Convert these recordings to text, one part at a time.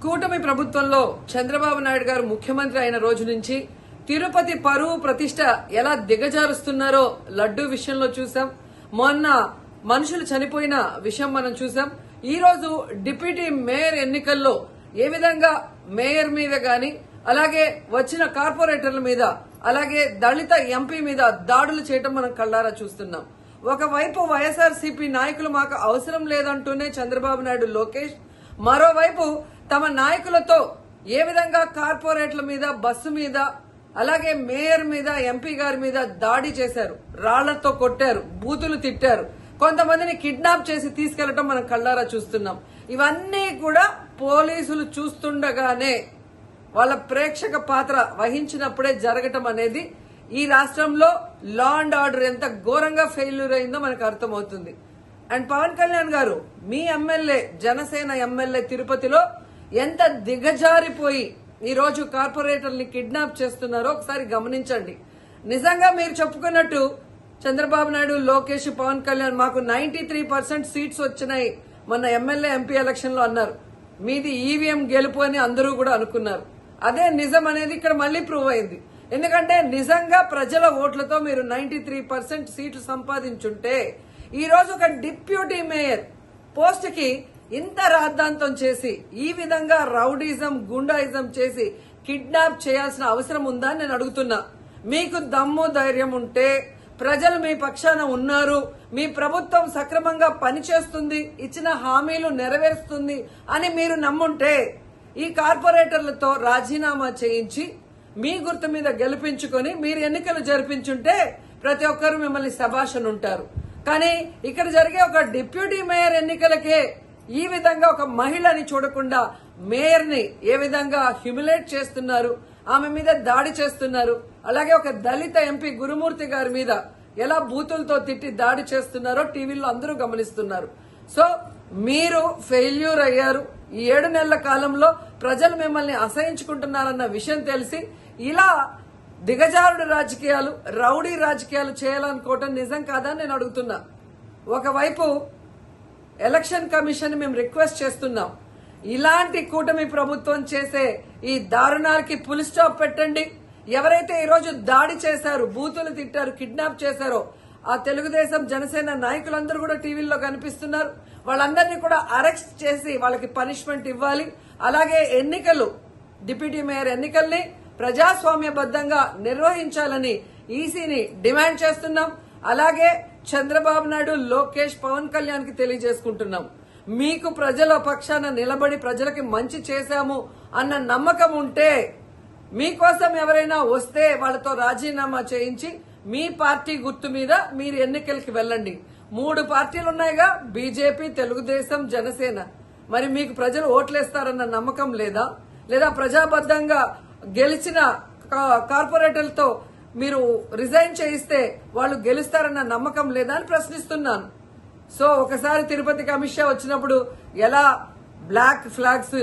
కూటమి ప్రభుత్వంలో చంద్రబాబు నాయుడు గారు ముఖ్యమంత్రి అయిన రోజు నుంచి తిరుపతి పరువు ప్రతిష్ట ఎలా దిగజారుస్తున్నారో లడ్డూ విషయంలో చూసాం. మొన్న మనుషులు చనిపోయిన విషయం మనం చూసాం. ఈ రోజు డిప్యూటీ మేయర్ ఎన్నికల్లో ఏ విధంగా మేయర్ మీద గాని అలాగే వచ్చిన కార్పొరేటర్ల మీద అలాగే దళిత ఎంపీ మీద దాడులు చేయటం మనం కళ్ళారా చూస్తున్నాం. ఒకవైపు వైఎస్ఆర్సీపీ నాయకులు మాకు అవసరం లేదంటూనే చంద్రబాబు నాయుడు లోకేష్, మరోవైపు తమ నాయకులతో ఏ విధంగా కార్పొరేట్ల మీద బస్సు మీద అలాగే మేయర్ మీద ఎంపీ గారి మీద దాడి చేశారు, రాళ్లతో కొట్టారు, బూతులు తిట్టారు, కొంతమందిని కిడ్నాప్ చేసి తీసుకెళ్లడం మనం కళ్ళారా చూస్తున్నాం. ఇవన్నీ కూడా పోలీసులు చూస్తుండగానే వాళ్ళ ప్రేక్షక పాత్ర వహించినప్పుడే జరగటం అనేది ఈ రాష్ట్రంలో లా అండ్ ఆర్డర్ ఎంత ఘోరంగా ఫెయిల్యూర్ అయిందో మనకు అర్థమవుతుంది. అండ్ పవన్ కళ్యాణ్ గారు మీ ఎమ్మెల్యే, జనసేన ఎమ్మెల్యే తిరుపతిలో ఎంత దిగజారిపోయి ఈ రోజు కార్పొరేటర్ని కిడ్నాప్ చేస్తున్నారో ఒకసారి గమనించండి. నిజంగా మీరు చెప్పుకున్నట్టు చంద్రబాబు నాయుడు, లోకేష్, పవన్ కళ్యాణ్ మాకు 93% సీట్స్ వచ్చినాయి మొన్న ఎమ్మెల్యే ఎంపీ ఎలక్షన్ లో అన్నారు. మీది ఈవీఎం గెలుపు అని అందరూ కూడా అనుకున్నారు. అదే నిజం అనేది ఇక్కడ మళ్లీ ప్రూవ్ అయింది. ఎందుకంటే నిజంగా ప్రజల ఓట్లతో మీరు 93% సీట్లు సంపాదించుంటే ఈ రోజు ఒక డిప్యూటీ మేయర్ పోస్ట్ కి ఇంత రాద్ధాంతం చేసి ఈ విధంగా రౌడీజం, గుండాయిజం చేసి కిడ్నాప్ చేయాల్సిన అవసరం ఉందా అని నేను అడుగుతున్నా. మీకు దమ్ము ధైర్యం ఉంటే, ప్రజలు మీ పక్షాన ఉన్నారు, మీ ప్రభుత్వం సక్రమంగా పనిచేస్తుంది, ఇచ్చిన హామీలు నెరవేరుస్తుంది అని మీరు నమ్ముంటే ఈ కార్పొరేటర్లతో రాజీనామా చేయించి మీ గుర్తు మీద గెలిపించుకొని మీరు ఎన్నికలు జరిపించుంటే ప్రతి ఒక్కరు మిమ్మల్ని శభాష్ ఉంటారు. కానీ ఇక్కడ జరిగే ఒక డిప్యూటీ మేయర్ ఎన్నికలకే ఈ విధంగా ఒక మహిళని చూడకుండా మేయర్ ని ఏ విధంగా హ్యూమిలేట్ చేస్తున్నారు, ఆమె మీద దాడి చేస్తున్నారు, అలాగే ఒక దళిత ఎంపీ గురుమూర్తి గారి మీద ఎలా బూతులతో తిట్టి దాడి చేస్తున్నారో టీవీలో అందరూ గమనిస్తున్నారు. సో మీరు ఫెయిల్యూర్ అయ్యారు. ఈ 7 నెలల కాలంలో ప్రజలు మిమ్మల్ని అసహించుకుంటున్నారన్న విషయం తెలిసి ఇలా దిగజారుడు రాజకీయాలు, రౌడీ రాజకీయాలు చేయాలనుకోవటం నిజం కాదని నేను అడుగుతున్నా. ఒకవైపు ఎలక్షన్ కమిషన్ మేము రిక్వెస్ట్ చేస్తున్నాం, ఇలాంటి కూటమి ప్రభుత్వం చేసే ఈ దారుణాలకి ఫుల్ స్టాప్ పెట్టండి. ఎవరైతే ఈ రోజు దాడి చేశారు, బూతులు తిట్టారు, కిడ్నాప్ చేశారో ఆ తెలుగుదేశం, జనసేన నాయకులందరూ కూడా టీవీల్లో కనిపిస్తున్నారు. వాళ్ళందరినీ కూడా అరెస్ట్ చేసి వాళ్ళకి పనిష్మెంట్ ఇవ్వాలి. అలాగే ఎన్నికలు, డిప్యూటీ మేయర్ ఎన్నికల్ని ప్రజాస్వామ్యబద్దంగా నిర్వహించాలని ఈసీని డిమాండ్ చేస్తున్నాం. అలాగే చంద్రబాబు నాయుడు, లోకేష్, పవన్ కళ్యాణ్ కి తెలియజేసుకుంటున్నాం, మీకు ప్రజల పక్షాన నిలబడి ప్రజలకి మంచి చేశాము అన్న నమ్మకం ఉంటే మీకోసం ఎవరైనా వస్తే వాళ్ళతో రాజీనామా చేయించి మీ పార్టీ గుర్తు మీద మీరు ఎన్నికలకి వెళ్ళండి. 3 పార్టీలు ఉన్నాయిగా, బీజేపీ, తెలుగుదేశం, జనసేన. మరి మీకు ప్రజలు ఓట్లేస్తారన్న నమ్మకం లేదా? లేదా ప్రజాబద్దంగా గెలిచిన కార్పొరేటర్లతో మీరు రిజైన్ చేయిస్తే వాళ్ళు గెలుస్తారన్న నమ్మకం లేదా అని ప్రశ్నిస్తున్నాను. సో ఒకసారి తిరుపతికి అమిత్ షా వచ్చినప్పుడు ఎలా బ్లాక్ ఫ్లాగ్స్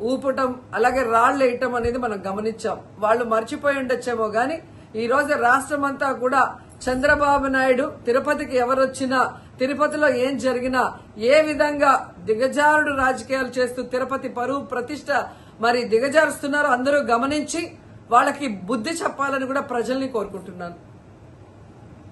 ఊపటం అలాగే రాళ్లు వేయటం అనేది మనం గమనించాం. వాళ్ళు మర్చిపోయి ఉండొచ్చేమో గాని ఈ రోజు రాష్ట్రం అంతా కూడా చంద్రబాబు నాయుడు తిరుపతికి ఎవరొచ్చినా, తిరుపతిలో ఏం జరిగినా ఏ విధంగా దిగజారుడు రాజకీయాలు చేస్తూ తిరుపతి పరువు ప్రతిష్ట మరి దిగజారుస్తున్నారో అందరూ గమనించి వాళ్ళకి బుద్ధి చెప్పాలని కూడా ప్రజల్ని కోరుకుంటున్నాను.